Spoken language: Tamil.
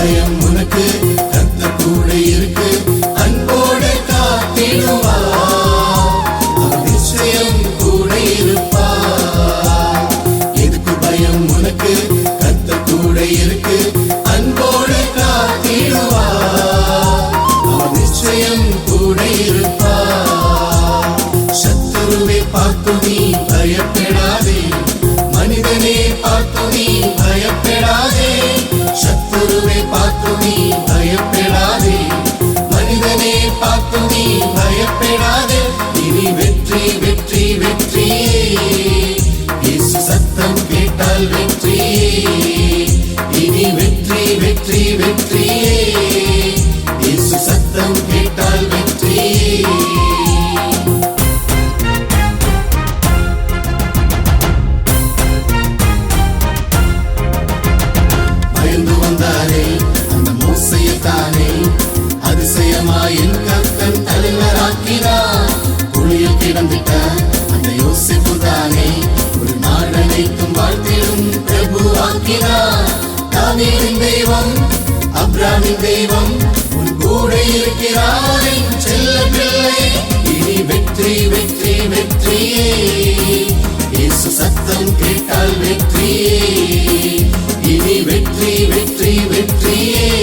பயம் உனக்கு? கர்த்தர் கூட இருக்கு, அன்போடு காத்திடுவார். அவர் நிச்சயம் கூட இருப்பார். எதுக்கு பயம் உனக்கு? கர்த்தர் கூட இருக்கு, அன்போடு காத்திடுவார். அவர் நிச்சயம் கூட இருப்பார். சத்துருவை பார்த்து நீ பயப்படாதே, மனிதனே பார்த்து நீ பயப்படாதே. சத்துருவை பார்த்து நீ பயப்படாதே, மனிதனே பார்த்து நீ பயப்படாதே. இனி வெற்றி வெற்றி வெற்றியே, இயேசு சத்தம் கேட்டால் வெற்றியே. இனி வெற்றி வெற்றி வெற்றியே, இயேசு சத்தம் கேட்டால் வெற்றியே. அந்த மோசையத்தானே அதிசயமாய் என் கர்த்தன் தலைவராக்கினார். குழியில் கிடந்திட்ட அந்த யோசேப்பு தானே ஒரு நாடு அனைத்தும் வாழ்த்திடும் பிரபு ஆக்கினார். தாவீதின் தெய்வம், அப்ராமின் தெய்வம் உன் கூட இருக்கிறார் என் செல்ல பிள்ளை. இனி வெற்றி வெற்றி வெற்றியே, இயேசு சத்தம் கேட்டால் வெற்றியே. இனி வெற்றி வெற்றி வெற்றியே,